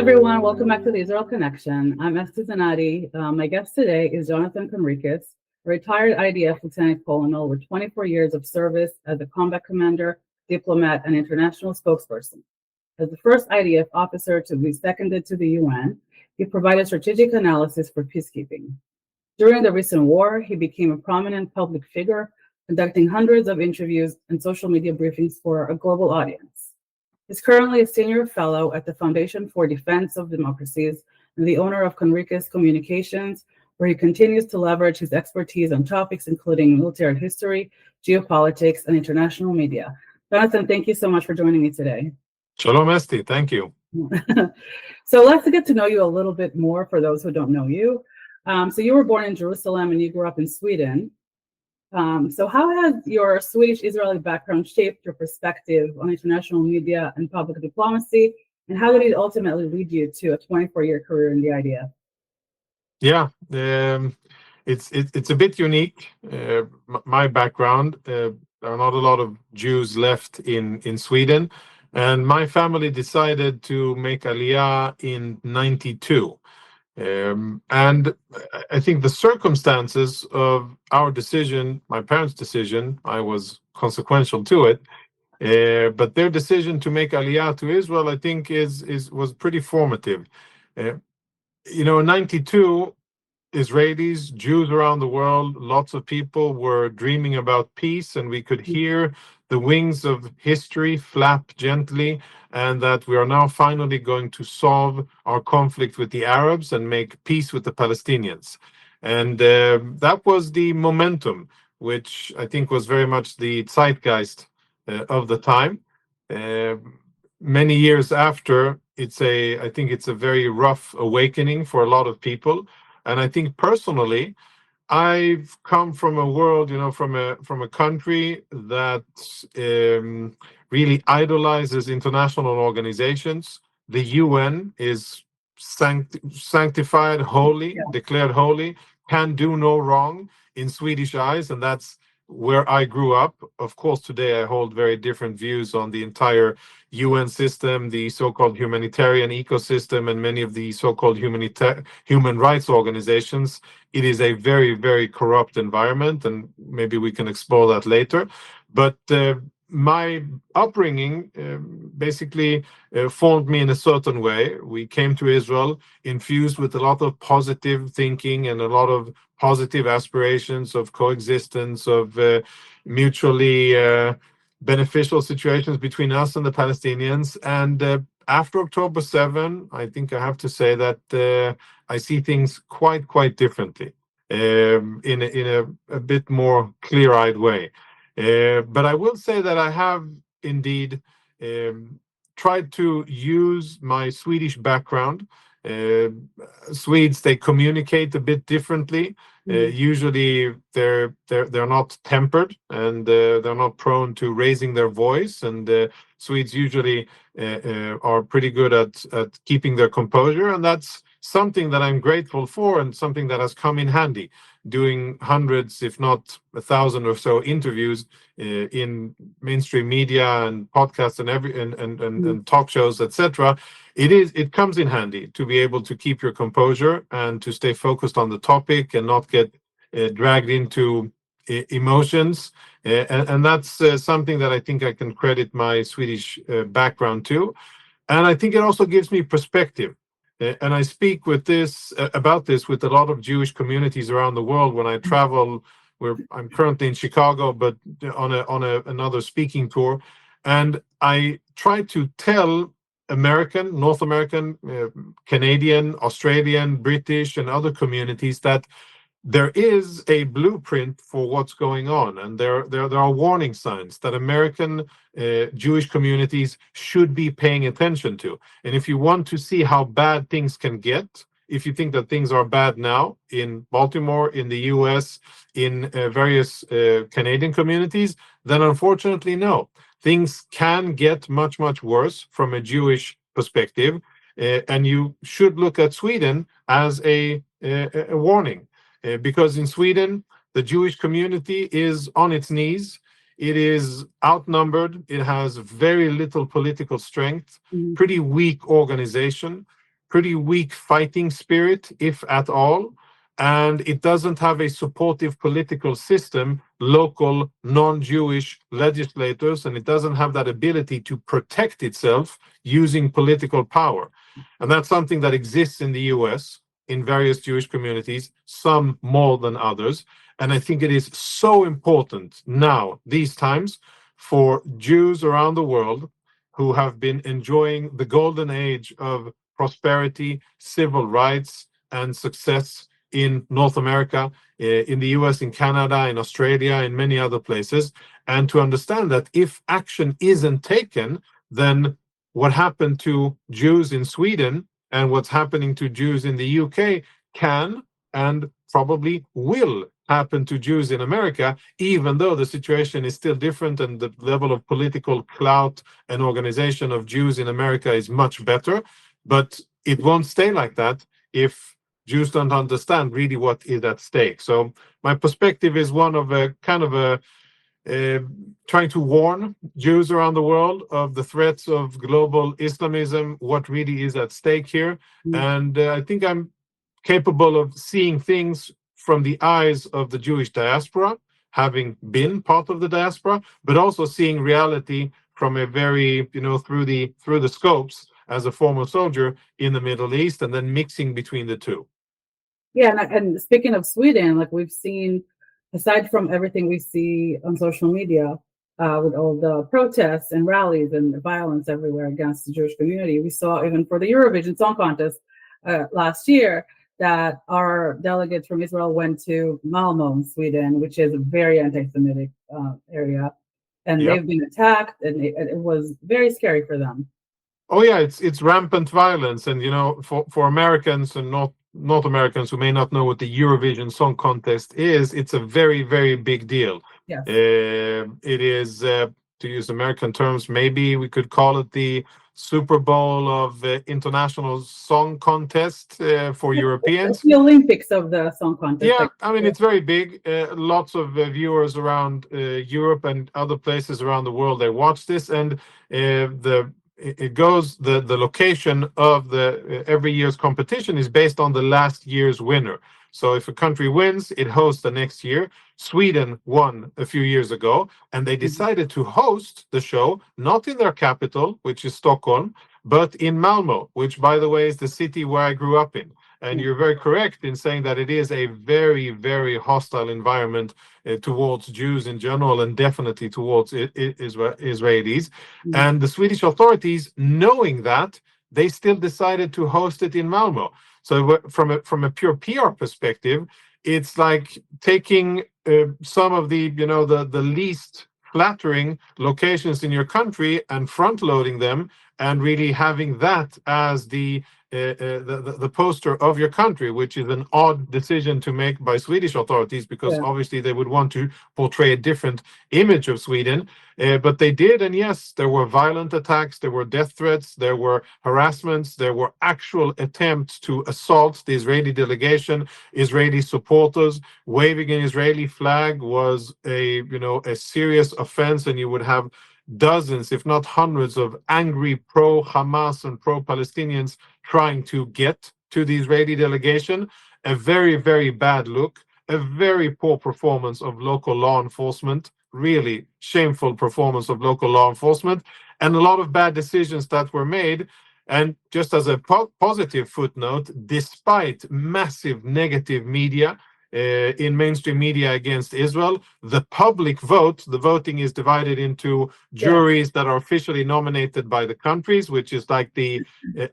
everyone, welcome back to the Israel Connection. I'm Esti Zenati. My guest today is Jonathan Conricus, a retired IDF lieutenant colonel with 24 years of service as a combat commander, diplomat, and international spokesperson. As the first IDF officer to be seconded to the UN, he provided strategic analysis for peacekeeping. During the recent war, he became a prominent public figure, conducting hundreds of interviews and social media briefings for a global audience. He's currently a senior fellow at the Foundation for Defense of Democracies and the owner of Conricus Communications, where he continues to leverage his expertise on topics including military history, geopolitics, and international media. Jonathan, thank you so much for joining me today. Shalom, Esti. Thank you. So let's get to know you a little bit more for those who don't know you. So you were born in Jerusalem and you grew up in Sweden. So how has your Swedish-Israeli background shaped your perspective on international media and public diplomacy? And how did it ultimately lead you to a 24-year career in the IDF? Yeah, it's a bit unique. My background, there are not a lot of Jews left in Sweden. And my family decided to make Aliyah in '92. And I think the circumstances of our decision, my parents' decision, I was consequential to it, but their decision to make Aliyah to Israel, I think, was pretty formative. In '92, Israelis, Jews around the world, lots of people were dreaming about peace, and we could hear the wings of history flap gently, and that we are now finally going to solve our conflict with the Arabs and make peace with the Palestinians. And that was the momentum, which I think was very much the zeitgeist of the time. Many years after, I think it's a very rough awakening for a lot of people. And I think personally, I've come from a world, from a country that really idolizes international organizations. The UN is sanctified, holy, declared holy, can do no wrong in Swedish eyes, and that's where I grew up. Of course, today I hold very different views on the entire UN system, the so-called humanitarian ecosystem, and many of the so-called human rights organizations. It is a very, very corrupt environment, and maybe we can explore that later. But my upbringing basically formed me in a certain way. We came to Israel infused with a lot of positive thinking and a lot of positive aspirations of coexistence, of mutually beneficial situations between us and the Palestinians. And after October 7, I think I have to say that I see things quite differently, in a bit more clear-eyed way. But I will say that I have indeed tried to use my Swedish background. Swedes, they communicate a bit differently. Usually they're not tempered, and they're not prone to raising their voice, and Swedes usually are pretty good at keeping their composure, and that's something that I'm grateful for, and something that has come in handy doing hundreds, if not 1,000 or so interviews in mainstream media and podcasts and talk shows, etc. It comes in handy to be able to keep your composure and to stay focused on the topic and not get dragged into emotions. And that's something that I think I can credit my Swedish background to. And I think it also gives me perspective. And I speak about this with a lot of Jewish communities around the world when I travel. I'm currently in Chicago, but on another speaking tour, and I try to tell American, North American, Canadian, Australian, British, and other communities that there is a blueprint for what's going on, and there are warning signs that American Jewish communities should be paying attention to. And if you want to see how bad things can get, if you think that things are bad now in Baltimore, in the US, in various Canadian communities, then unfortunately, no. Things can get much worse from a Jewish perspective, and you should look at Sweden as a warning. Because in Sweden, the Jewish community is on its knees. It is outnumbered. It has very little political strength, pretty weak organization. pretty weak fighting spirit, if at all, and it doesn't have a supportive political system, local non-Jewish legislators, and it doesn't have that ability to protect itself using political power. And that's something that exists in the US in various Jewish communities, some more than others. And I think it is so important now, these times, for Jews around the world who have been enjoying the golden age of prosperity, civil rights, and success in North America, in the US, in Canada, in Australia, in many other places, and to understand that if action isn't taken, then what happened to Jews in Sweden and what's happening to Jews in the UK can and probably will happen to Jews in America, even though the situation is still different and the level of political clout and organization of Jews in America is much better. But it won't stay like that if Jews don't understand really what is at stake. So my perspective is one of a kind of a trying to warn Jews around the world of the threats of global Islamism, what really is at stake here. And I think I'm capable of seeing things from the eyes of the Jewish diaspora, having been part of the diaspora, but also seeing reality from a very, through the scopes as a former soldier in the Middle East, and then mixing between the two. Yeah, and speaking of Sweden, like we've seen, aside from everything we see on social media, with all the protests and rallies and violence everywhere against the Jewish community, we saw even for the Eurovision Song Contest last year that our delegates from Israel went to Malmo in Sweden, which is a very anti-Semitic area, and Yep. they've been attacked, and it was very scary for them. Oh yeah, it's rampant violence, and for Americans and not Americans who may not know what the Eurovision Song Contest is, it's a very, very big deal. Yes. It is, to use American terms, maybe we could call it the Super Bowl of international song contest for Europeans. It's the Olympics of the song contest. Yeah, I mean, it's very big. Lots of viewers around Europe and other places around the world, they watch this, and the location of the every year's competition is based on the last year's winner. So if a country wins, it hosts the next year. Sweden won a few years ago, and they decided to host the show not in their capital, which is Stockholm, but in Malmo, which, by the way, is the city where I grew up in. And you're very correct in saying that it is a very, very hostile environment towards Jews in general, and definitely towards Israelis. And the Swedish authorities, knowing that, they still decided to host it in Malmo. So from a pure PR perspective, it's like taking some of the the least flattering locations in your country and front loading them, and really having that as the poster of your country, which is an odd decision to make by Swedish authorities, because obviously they would want to portray a different image of Sweden. But they did, and yes, there were violent attacks, there were death threats, there were harassments, there were actual attempts to assault the Israeli delegation. Israeli supporters waving an Israeli flag was a serious offense, and you would have dozens, if not hundreds, of angry pro-Hamas and pro-Palestinians trying to get to the Israeli delegation. A very, very bad look, a very poor performance of local law enforcement, really shameful performance of local law enforcement, and a lot of bad decisions that were made. And just as a positive footnote, despite massive negative media, in mainstream media against Israel, the public vote, the voting is divided into juries that are officially nominated by the countries, which is like the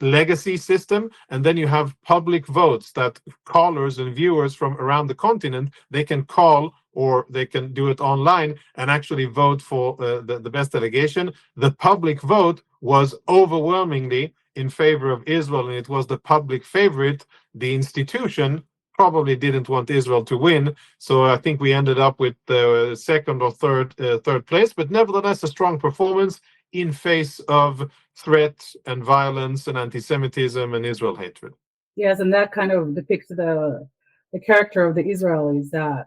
legacy system, and then you have public votes that callers and viewers from around the continent, they can call, or they can do it online and actually vote for the best delegation. The public vote was overwhelmingly in favor of Israel, and it was the public favorite. The institution probably didn't want Israel to win, so I think we ended up with second or third place, but nevertheless a strong performance in face of threat and violence and anti-Semitism and Israel hatred. Yes, and that kind of depicts the character of the Israelis, that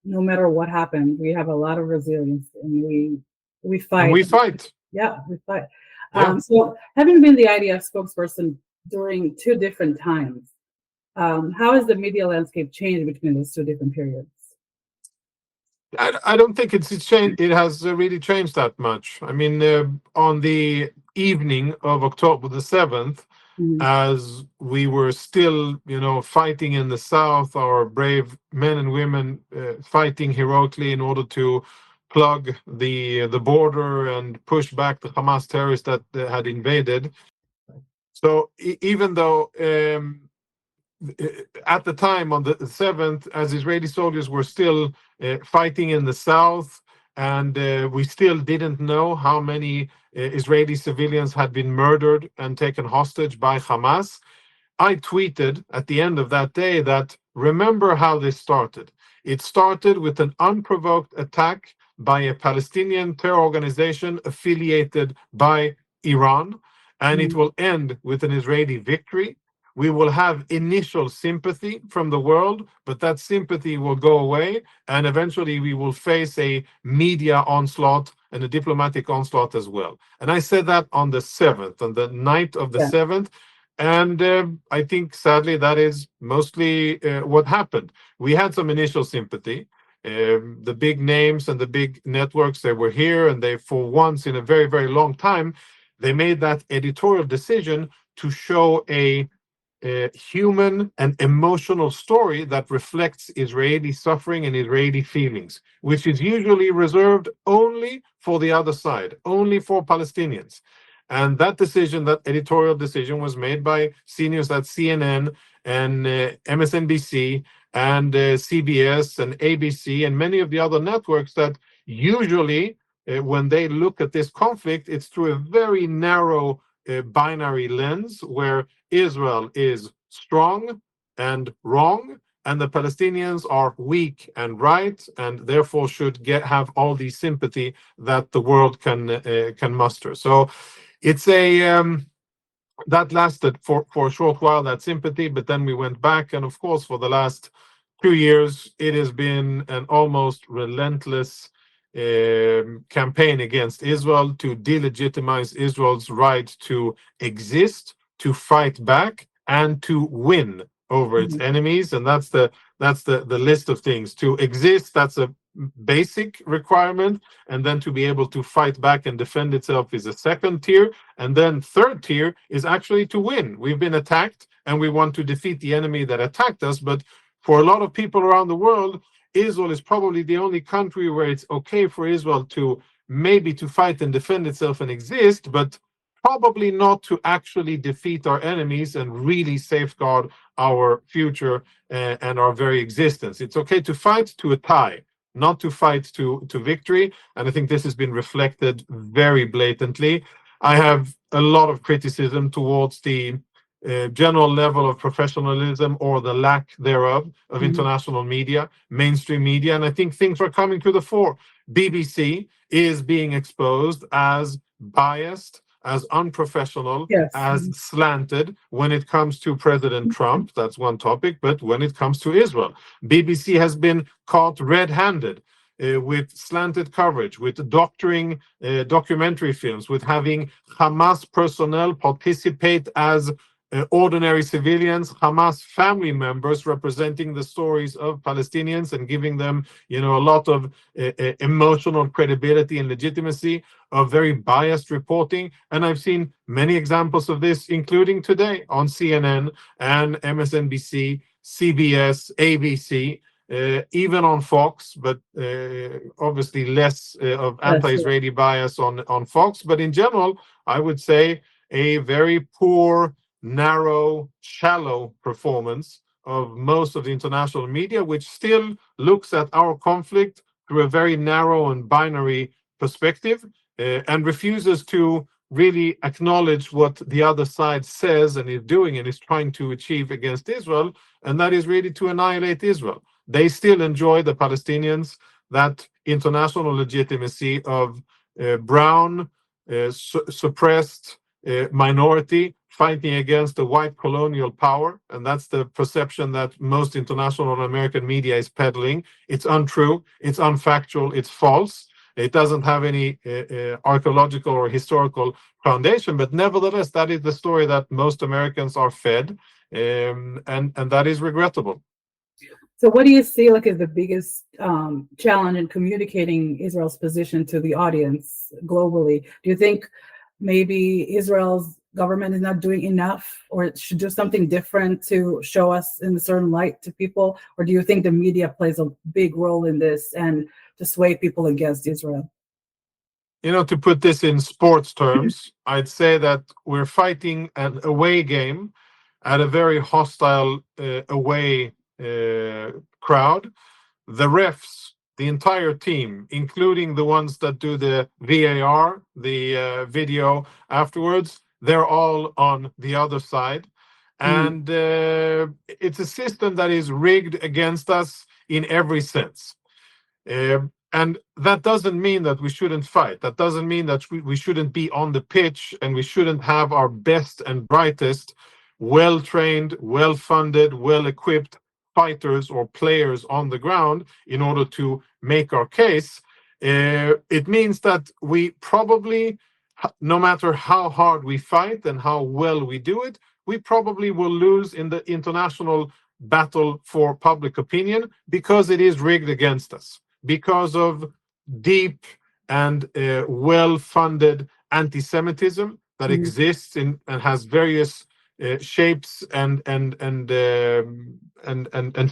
no matter what happens, we have a lot of resilience, and we fight. And we fight. Yeah, we fight. Yeah. So having been the IDF spokesperson during two different times. How has the media landscape changed between those two different periods? I don't think it's changed. It has really changed that much. I mean, on the evening of October the 7th, Mhm. as we were still, fighting in the south, our brave men and women fighting heroically in order to plug the border and push back the Hamas terrorists that had invaded. So even though at the time on the 7th, as Israeli soldiers were still fighting in the south, and we still didn't know how many Israeli civilians had been murdered and taken hostage by Hamas, I tweeted at the end of that day that remember how this started. It started with an unprovoked attack by a Palestinian terror organization affiliated by Iran, and it Mhm. will end with an Israeli victory. We will have initial sympathy from the world, but that sympathy will go away, and eventually we will face a media onslaught and a diplomatic onslaught as well. And I said that on the 7th, on the night of the Yeah. 7th. And I think, sadly, that is mostly what happened. We had some initial sympathy. The big names and the big networks, they were here, and they, for once in a very, very long time, they made that editorial decision to show a human and emotional story that reflects Israeli suffering and Israeli feelings, which is usually reserved only for the other side, only for Palestinians. And that decision, that editorial decision, was made by seniors at CNN and MSNBC and CBS and ABC and many of the other networks that usually, when they look at this conflict, it's through a very narrow binary lens where Israel is strong and wrong, and the Palestinians are weak and right, and therefore should have all the sympathy that the world can muster. So it's that lasted for a short while, that sympathy, but then we went back, and of course, for the last 2 years, it has been an almost relentless campaign against Israel to delegitimize Israel's right to exist, to fight back, and to win over its Mhm. enemies. And that's the list of things. To exist, that's a basic requirement, and then to be able to fight back and defend itself is a second tier, and then third tier is actually to win. We've been attacked, and we want to defeat the enemy that attacked us. But for a lot of people around the world, Israel is probably the only country where it's okay for Israel to maybe to fight and defend itself and exist, but probably not to actually defeat our enemies and really safeguard our future and our very existence. It's okay to fight to a tie, not to fight to victory. And I think this has been reflected very blatantly. I have a lot of criticism towards the general level of professionalism or the lack thereof of Mhm. international media, mainstream media, and I think things are coming to the fore. BBC is being exposed as biased, as unprofessional, Yes. as slanted when it comes to President Trump. That's one topic. But when it comes to Israel, BBC has been caught red-handed with slanted coverage, with doctoring documentary films, with having Hamas personnel participate as ordinary civilians, Hamas family members representing the stories of Palestinians and giving them, a lot of emotional credibility and legitimacy, of very biased reporting. And I've seen many examples of this, including today on CNN and MSNBC, CBS, ABC, even on Fox, but obviously less of Yes. anti-Israeli bias on Fox. But in general, I would say a very poor, narrow, shallow performance of most of the international media, which still looks at our conflict through a very narrow and binary perspective, and refuses to really acknowledge what the other side says and is doing and is trying to achieve against Israel, and that is really to annihilate Israel. They still enjoy, the Palestinians, that international legitimacy of brown, suppressed minority fighting against a white colonial power. And that's the perception that most international and American media is peddling. It's untrue, it's unfactual, it's false. It doesn't have any archaeological or historical foundation, but nevertheless, that is the story that most Americans are fed, and that is regrettable. So what do you see like as the biggest challenge in communicating Israel's position to the audience globally? Do you think maybe Israel's government is not doing enough, or it should do something different to show us in a certain light to people? Or do you think the media plays a big role in this and to sway people against Israel? To put this in sports terms, I'd say that we're fighting an away game at a very hostile away crowd. The refs, the entire team, including the ones that do the VAR, the video afterwards, they're all on the other side. And it's a system that is rigged against us in every sense. And that doesn't mean that we shouldn't fight. That doesn't mean that we shouldn't be on the pitch, and we shouldn't have our best and brightest, well-trained, well-funded, well-equipped fighters or players on the ground in order to make our case. It means that we probably, no matter how hard we fight and how well we do it, we probably will lose in the international battle for public opinion, because it is rigged against us, because of deep and well-funded anti-Semitism that exists and has various shapes and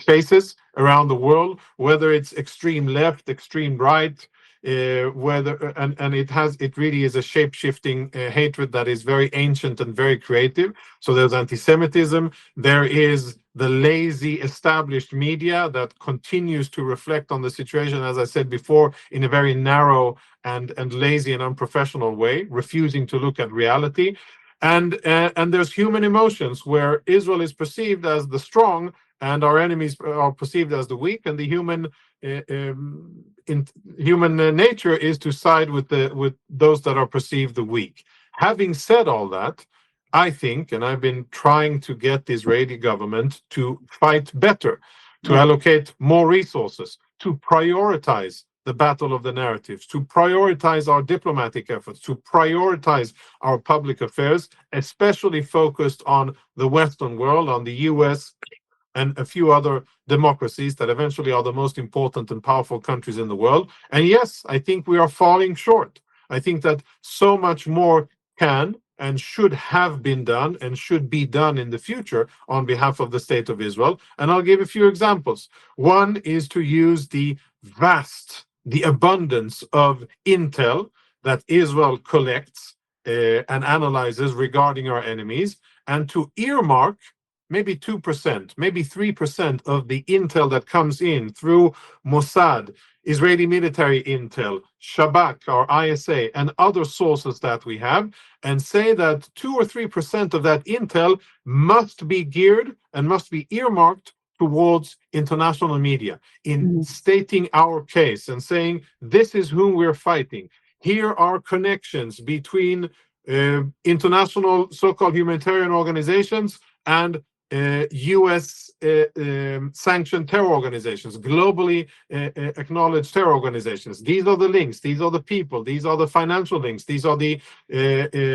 faces around the world, whether it's extreme left, extreme right, it really is a shape-shifting hatred that is very ancient and very creative. So there's anti-Semitism. There is the lazy established media that continues to reflect on the situation, as I said before, in a very narrow and lazy and unprofessional way, refusing to look at reality. And there's human emotions, where Israel is perceived as the strong and our enemies are perceived as the weak, and the human nature is to side with those that are perceived the weak. Having said all that, I think, and I've been trying to get the Israeli government to fight better, to allocate more resources, to prioritize the battle of the narratives, to prioritize our diplomatic efforts, to prioritize our public affairs, especially focused on the Western world, on the US and a few other democracies that eventually are the most important and powerful countries in the world. And yes, I think we are falling short. I think that so much more can and should have been done and should be done in the future on behalf of the State of Israel. And I'll give a few examples. One is to use the abundance of intel that Israel collects and analyzes regarding our enemies, and to earmark maybe 2%, maybe 3% of the intel that comes in through Mossad, Israeli military intel, Shabak, our ISA, and other sources that we have, and say that 2 or 3% of that intel must be geared and must be earmarked towards international media in stating our case and saying, this is whom we're fighting. Here are connections between international so-called humanitarian organizations and US sanctioned terror organizations, globally acknowledged terror organizations. These are the links, these are the people, these are the financial links, these are the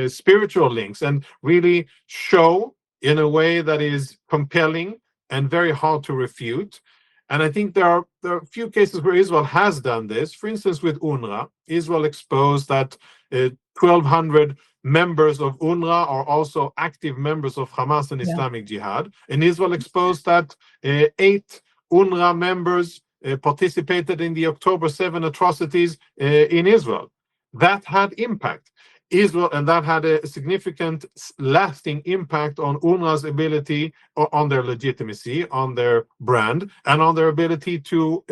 spiritual links, and really show in a way that is compelling and very hard to refute. And I think there are a few cases where Israel has done this. For instance, with UNRWA, Israel exposed that 1,200 members of UNRWA are also active members of Hamas and Islamic Jihad. And Israel exposed that 8 UNRWA members participated in the October 7 atrocities in Israel. That had impact. Israel, and that had a significant lasting impact on UNRWA's ability, on their legitimacy, on their brand, and on their ability to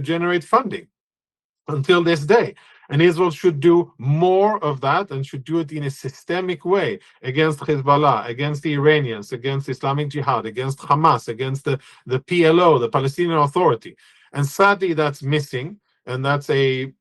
generate funding until this day. And Israel should do more of that, and should do it in a systemic way against Hezbollah, against the Iranians, against Islamic Jihad, against Hamas, against the PLO, the Palestinian Authority. And sadly, that's missing. And that's I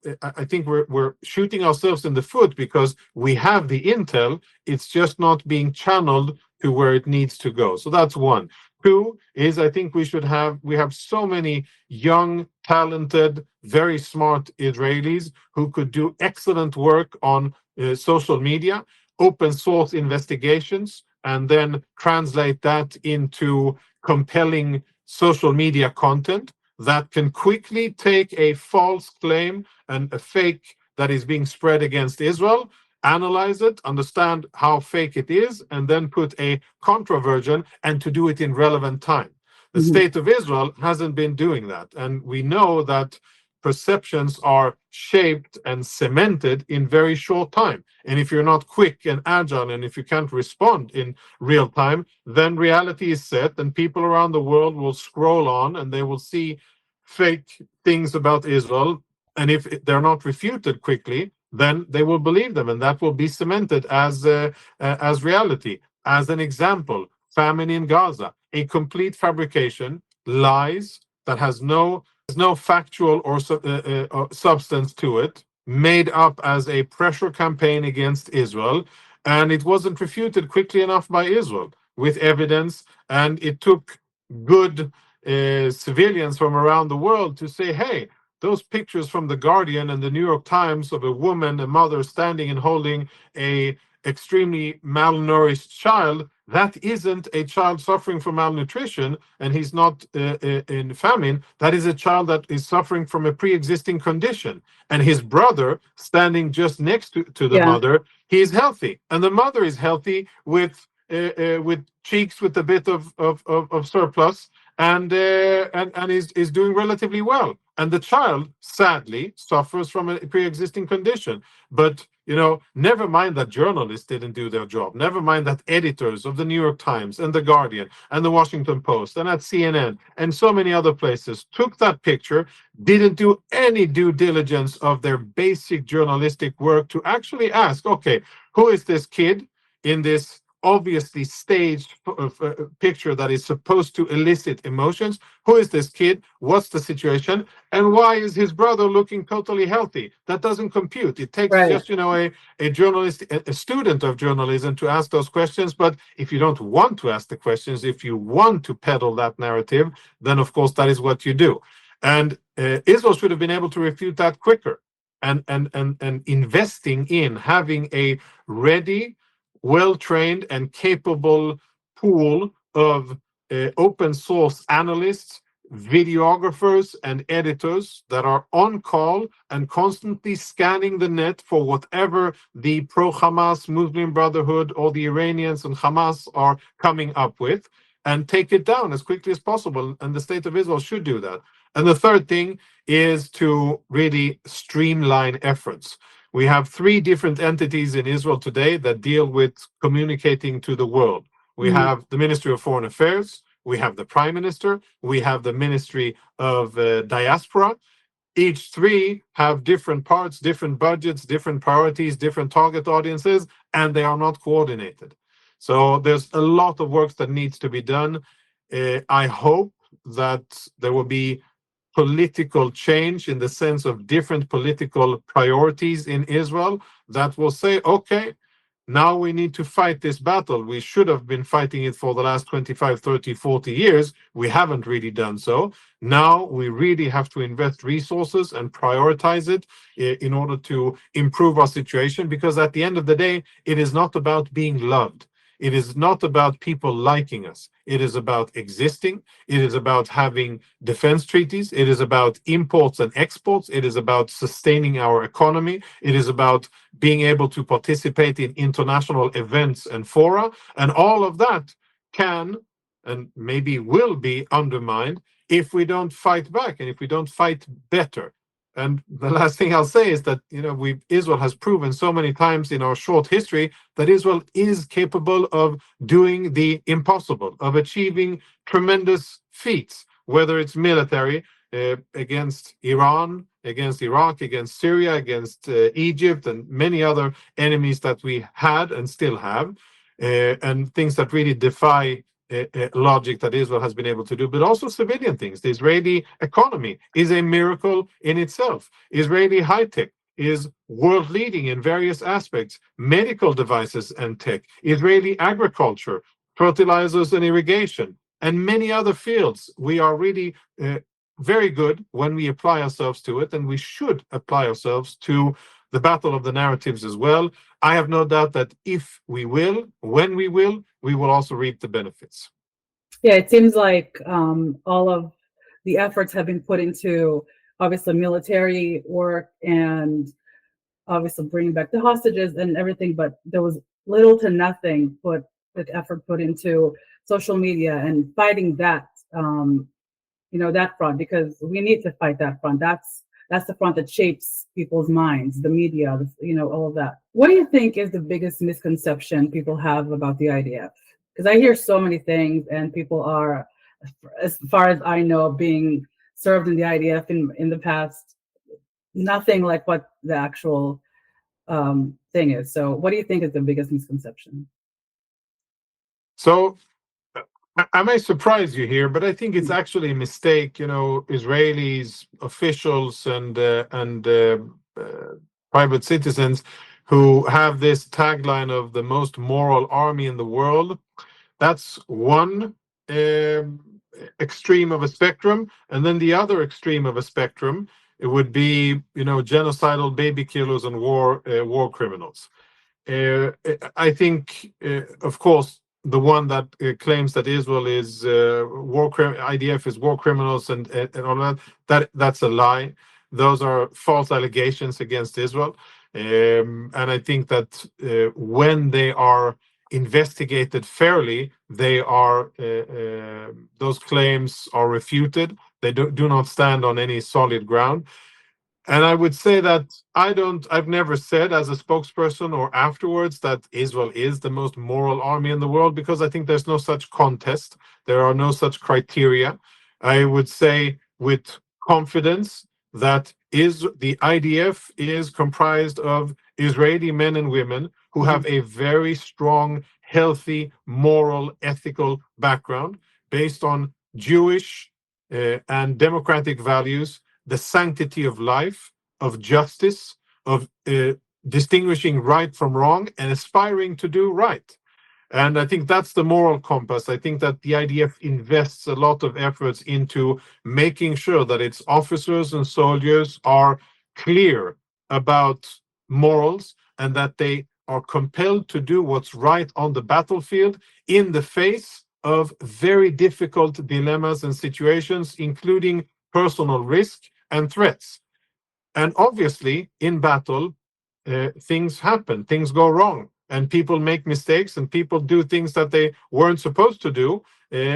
think we're shooting ourselves in the foot, because we have the intel, it's just not being channeled to where it needs to go. So that's one. Two is I think we have so many young, talented, very smart Israelis who could do excellent work on social media, open source investigations, and then translate that into compelling social media content that can quickly take a false claim and a fake that is being spread against Israel, analyze it, understand how fake it is, and then put a contra version, and to do it in relevant time. The state of Israel hasn't been doing that. And we know that perceptions are shaped and cemented in very short time. And if you're not quick and agile, and if you can't respond in real time, then reality is set, and people around the world will scroll on and they will see fake things about Israel. And if they're not refuted quickly, then they will believe them, and that will be cemented as reality. As an example, famine in Gaza, a complete fabrication, lies that has no factual or substance to it, made up as a pressure campaign against Israel, and it wasn't refuted quickly enough by Israel with evidence, and it took good civilians from around the world to say, hey, those pictures from The Guardian and the New York Times of a woman, a mother, standing and holding a extremely malnourished child, that isn't a child suffering from malnutrition, and he's not in famine. That is a child that is suffering from a pre-existing condition. And his brother, standing just next to the mother, he is healthy. And the mother is healthy with cheeks with a bit of surplus, and is doing relatively well. And the child, sadly, suffers from a pre-existing condition. But, never mind that journalists didn't do their job. Never mind that editors of the New York Times and the Guardian and the Washington Post and at CNN and so many other places took that picture, didn't do any due diligence of their basic journalistic work to actually ask, okay, who is this kid in this obviously staged picture that is supposed to elicit emotions? Who is this kid? What's the situation? And why is his brother looking totally healthy? That doesn't compute. It takes just, a journalist, a student of journalism to ask those questions. But if you don't want to ask the questions, if you want to peddle that narrative, then of course that is what you do. And Israel should have been able to refute that quicker. And investing in having a ready, well-trained and capable pool of open source analysts, videographers, and editors that are on call and constantly scanning the net for whatever the pro-Hamas Muslim Brotherhood or the Iranians and Hamas are coming up with, and take it down as quickly as possible. And the state of Israel should do that. And the third thing is to really streamline efforts. We have 3 different entities in Israel today that deal with communicating to the world. We have the Ministry of Foreign Affairs, we have the Prime Minister, we have the Ministry of Diaspora. Each 3 have different parts, different budgets, different priorities, different target audiences, and they are not coordinated. So there's a lot of work that needs to be done. I hope that there will be political change in the sense of different political priorities in Israel that will say, okay, now we need to fight this battle. We should have been fighting it for the last 25, 30, 40 years. We haven't really done so. Now we really have to invest resources and prioritize it in order to improve our situation, because at the end of the day, it is not about being loved. It is not about people liking us. It is about existing. It is about having defense treaties. It is about imports and exports. It is about sustaining our economy. It is about being able to participate in international events and fora. And all of that can and maybe will be undermined if we don't fight back and if we don't fight better. And the last thing I'll say is that, Israel has proven so many times in our short history that Israel is capable of doing the impossible, of achieving tremendous feats, whether it's military against Iran, against Iraq, against Syria, against Egypt, and many other enemies that we had and still have, and things that really defy logic that Israel has been able to do, but also civilian things. The Israeli economy is a miracle in itself. Israeli high-tech is world-leading in various aspects, medical devices and tech, Israeli agriculture, fertilizers and irrigation, and many other fields. We are really very good when we apply ourselves to it, and we should apply ourselves to the battle of the narratives as well. I have no doubt that if we will, when we will also reap the benefits. Yeah, it seems like all of the efforts have been put into obviously military work and obviously bringing back the hostages and everything, but there was little to nothing effort put into social media and fighting that that front, because we need to fight that front. That's the front that shapes people's minds, the media, all of that. What do you think is the biggest misconception people have about the IDF? Because I hear so many things, and people are, as far as I know, being served in the IDF in the past, nothing like what the actual thing is. So what do you think is the biggest misconception? So I may surprise you here, but I think it's actually a mistake. Israelis, officials, and private citizens who have this tagline of the most moral army in the world. That's one extreme of a spectrum, and then the other extreme of a spectrum, it would be genocidal baby killers and war criminals. I think, of course, the one that claims that Israel is IDF is war criminals and all that's a lie. Those are false allegations against Israel, and I think that when they are investigated fairly, they are those claims are refuted. They do not stand on any solid ground. And I would say that I've never said as a spokesperson or afterwards that Israel is the most moral army in the world, because I think there's no such contest. There are no such criteria. I would say with confidence that the IDF is comprised of Israeli men and women who have a very strong, healthy, moral, ethical background based on Jewish and democratic values, the sanctity of life, of justice, of distinguishing right from wrong and aspiring to do right. And I think that's the moral compass. I think that the IDF invests a lot of efforts into making sure that its officers and soldiers are clear about morals and that they are compelled to do what's right on the battlefield in the face of very difficult dilemmas and situations, including personal risk and threats. And obviously, in battle, things happen, things go wrong, and people make mistakes, and people do things that they weren't supposed to do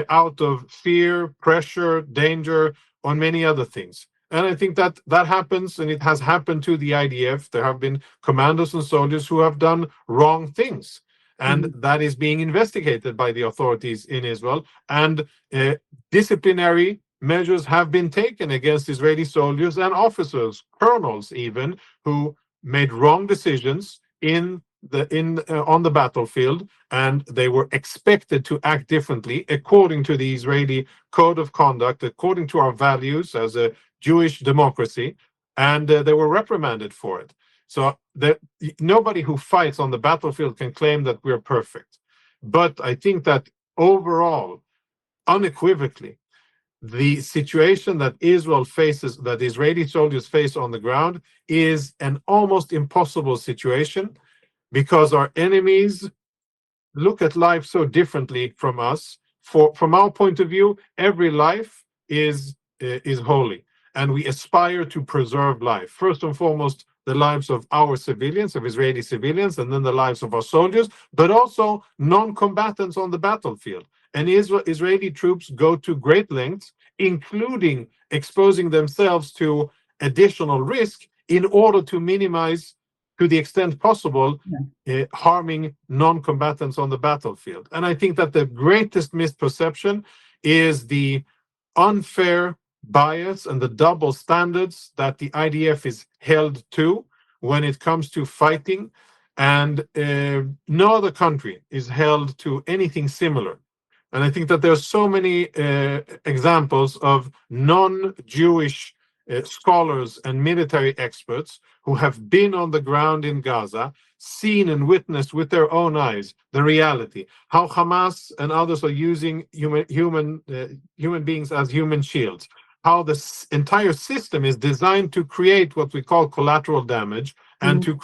out of fear, pressure, danger, on many other things. And I think that happens, and it has happened to the IDF. There have been commanders and soldiers who have done wrong things, and that is being investigated by the authorities in Israel. And disciplinary measures have been taken against Israeli soldiers and officers, colonels even, who made wrong decisions on the battlefield, and they were expected to act differently according to the Israeli code of conduct, according to our values as a Jewish democracy, and they were reprimanded for it. So nobody who fights on the battlefield can claim that we're perfect. But I think that overall, unequivocally, the situation that Israel faces, that Israeli soldiers face on the ground, is an almost impossible situation, because our enemies look at life so differently from us. From our point of view, every life is holy, and we aspire to preserve life. First and foremost, the lives of our civilians, of Israeli civilians, and then the lives of our soldiers, but also non-combatants on the battlefield. And Israeli troops go to great lengths, including exposing themselves to additional risk in order to minimize, to the extent possible, harming non-combatants on the battlefield. And I think that the greatest misperception is the unfair bias and the double standards that the IDF is held to when it comes to fighting. And no other country is held to anything similar. And I think that there are so many examples of non-Jewish scholars and military experts who have been on the ground in Gaza, seen and witnessed with their own eyes the reality, how Hamas and others are using human beings as human shields, how the entire system is designed to create what we call collateral damage and to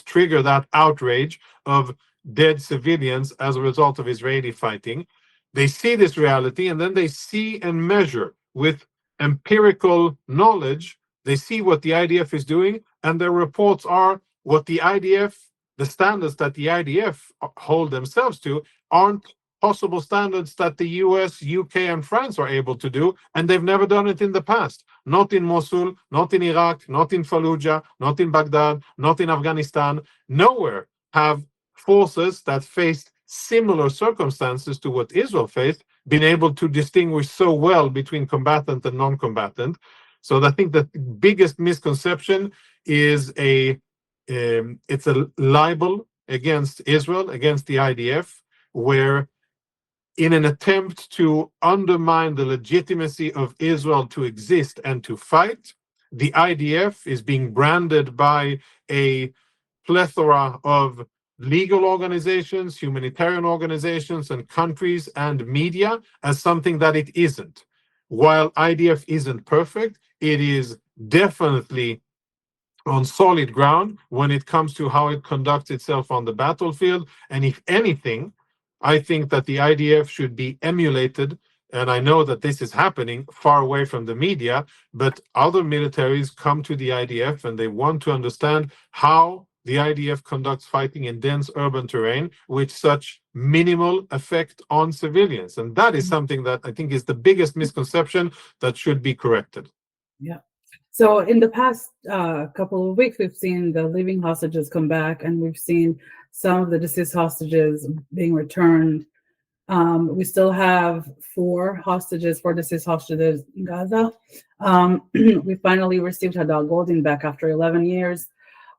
trigger that outrage of dead civilians as a result of Israeli fighting. They see this reality, and then they see and measure with empirical knowledge. They see what the IDF is doing, and their reports are what the IDF, the standards that the IDF hold themselves to, aren't possible standards that the US, UK, and France are able to do, and they've never done it in the past. Not in Mosul, not in Iraq, not in Fallujah, not in Baghdad, not in Afghanistan. Nowhere have forces that faced similar circumstances to what Israel faced been able to distinguish so well between combatant and non-combatant. So I think that the biggest misconception is it's a libel against Israel, against the IDF, where in an attempt to undermine the legitimacy of Israel to exist and to fight, the IDF is being branded by a plethora of legal organizations, humanitarian organizations, and countries and media as something that it isn't. While IDF isn't perfect, it is definitely on solid ground when it comes to how it conducts itself on the battlefield. And if anything, I think that the IDF should be emulated. And I know that this is happening far away from the media, but other militaries come to the IDF and they want to understand how the IDF conducts fighting in dense urban terrain with such minimal effect on civilians. And that is something that I think is the biggest misconception that should be corrected. Yeah. So in the past couple of weeks, we've seen the living hostages come back, and we've seen some of the deceased hostages being returned. We still have four deceased hostages in Gaza. We finally received Hadar Goldin back after 11 years.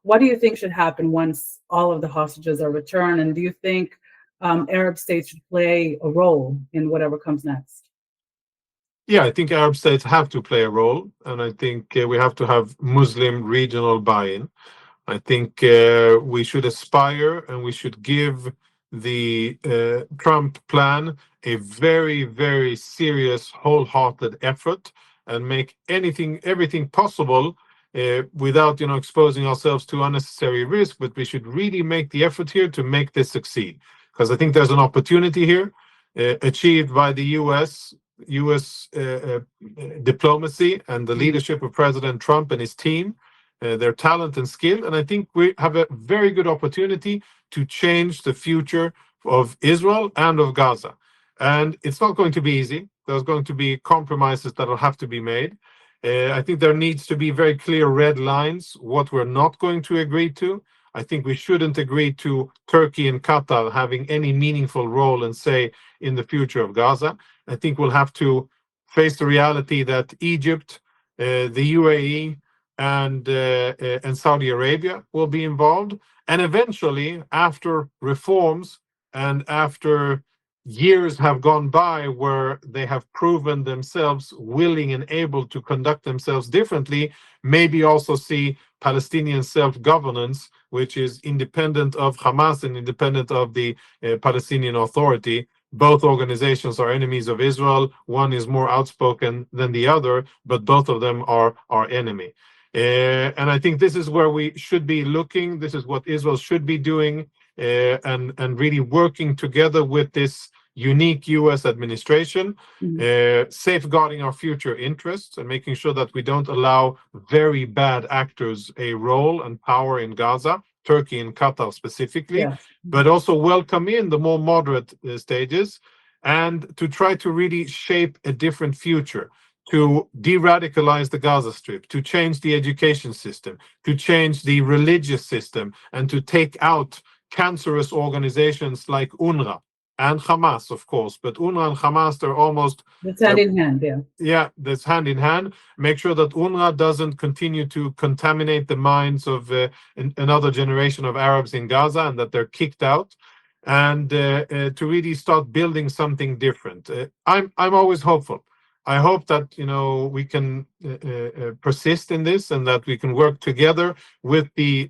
What do you think should happen once all of the hostages are returned? And do you think Arab states should play a role in whatever comes next? Yeah, I think Arab states have to play a role, and I think we have to have Muslim regional buy-in. I think we should aspire and we should give the Trump plan a very, very serious, wholehearted effort and make everything possible without, exposing ourselves to unnecessary risk. But we should really make the effort here to make this succeed, because I think there's an opportunity here achieved by the U.S. Diplomacy and the leadership of President Trump and his team, their talent and skill. And I think we have a very good opportunity to change the future of Israel and of Gaza. And it's not going to be easy. There's going to be compromises that will have to be made. I think there needs to be very clear red lines, what we're not going to agree to. I think we shouldn't agree to Turkey and Qatar having any meaningful role and say in the future of Gaza. I think we'll have to face the reality that Egypt, the UAE, and Saudi Arabia will be involved. And eventually, after reforms and after years have gone by where they have proven themselves willing and able to conduct themselves differently, maybe also see Palestinian self-governance, which is independent of Hamas and independent of the Palestinian Authority. Both organizations are enemies of Israel. One is more outspoken than the other, but both of them are our enemy. And I think this is where we should be looking. This is what Israel should be doing, and really working together with this unique U.S. administration, safeguarding our future interests and making sure that we don't allow very bad actors a role and power in Gaza, Turkey and Qatar specifically, but also welcome in the more moderate stages, and to try to really shape a different future, to de-radicalize the Gaza Strip, to change the education system, to change the religious system, and to take out cancerous organizations like UNRWA and Hamas, of course. But UNRWA and Hamas, they're almost... It's hand in hand, yeah. Yeah, that's hand in hand. Make sure that UNRWA doesn't continue to contaminate the minds of another generation of Arabs in Gaza, and that they're kicked out, and to really start building something different. I'm always hopeful. I hope that we can persist in this, and that we can work together with the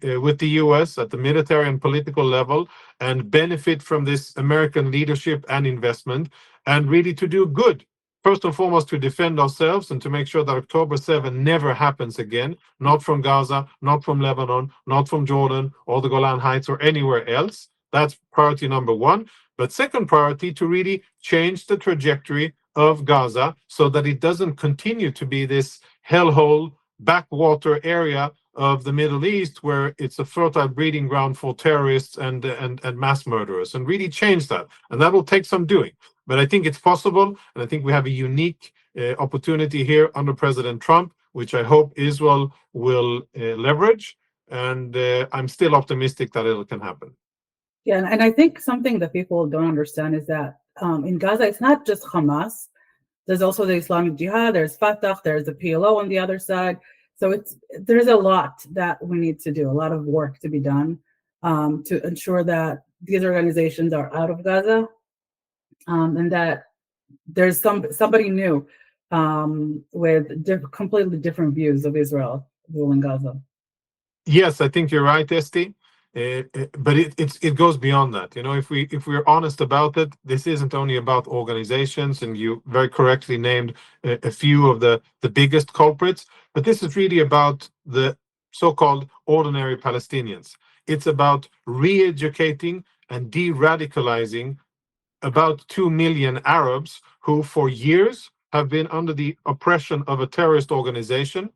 U.S. at the military and political level, and benefit from this American leadership and investment, and really to do good. First and foremost, to defend ourselves and to make sure that October 7 never happens again, not from Gaza, not from Lebanon, not from Jordan or the Golan Heights or anywhere else. That's priority number one. But second priority, to really change the trajectory of Gaza so that it doesn't continue to be this hellhole backwater area of the Middle East, where it's a fertile breeding ground for terrorists and mass murderers, and really change that. And that will take some doing. But I think it's possible, and I think we have a unique opportunity here under President Trump, which I hope Israel will leverage. And I'm still optimistic that it can happen. Yeah, and I think something that people don't understand is that in Gaza, it's not just Hamas. There's also the Islamic Jihad, there's Fatah, there's the PLO on the other side. So there's a lot that we need to do, a lot of work to be done to ensure that these organizations are out of Gaza, and that there's somebody new with completely different views of Israel ruling Gaza. Yes, I think you're right, Esti. But it goes beyond that. If we're honest about it, this isn't only about organizations, and you very correctly named a few of the biggest culprits, but this is really about the so-called ordinary Palestinians. It's about re-educating and de-radicalizing about 2 million Arabs who for years have been under the oppression of a terrorist organization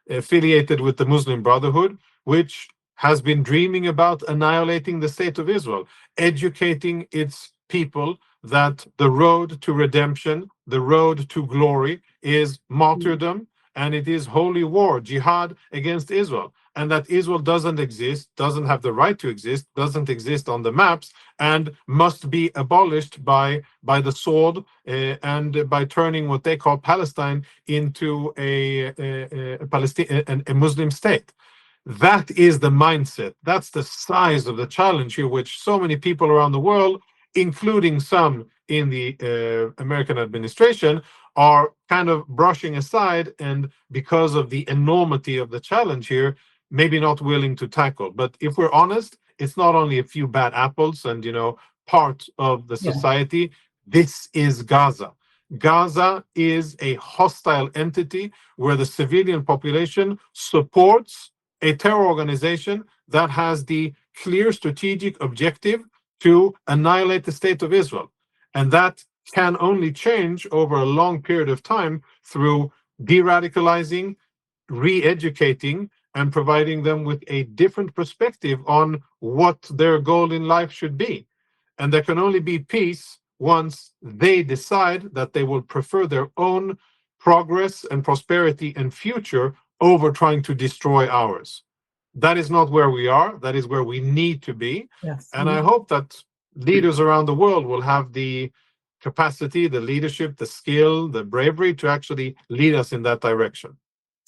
affiliated with the Muslim Brotherhood, which has been dreaming about annihilating the state of Israel, educating its people that the road to redemption, the road to glory, is martyrdom, and it is holy war, jihad against Israel, and that Israel doesn't exist, doesn't have the right to exist, doesn't exist on the maps, and must be abolished by the sword, and by turning what they call Palestine into a Muslim state. That is the mindset. That's the size of the challenge here, which so many people around the world, including some in the American administration, are kind of brushing aside, and because of the enormity of the challenge here, maybe not willing to tackle. But if we're honest, it's not only a few bad apples and part of the society. This is Gaza. Gaza is a hostile entity where the civilian population supports a terror organization that has the clear strategic objective to annihilate the state of Israel. And that can only change over a long period of time through de-radicalizing, re-educating, and providing them with a different perspective on what their goal in life should be. And there can only be peace once they decide that they will prefer their own progress and prosperity and future over trying to destroy ours. That is not where we are. That is where we need to be. Yes. And I hope that leaders around the world will have the capacity, the leadership, the skill, the bravery to actually lead us in that direction.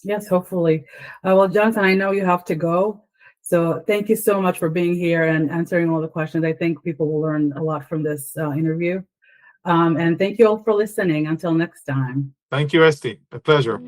Yes, hopefully. Well, Jonathan, I know you have to go. So thank you so much for being here and answering all the questions. I think people will learn a lot from this interview. And thank you all for listening. Until next time. Thank you, Esti. A pleasure.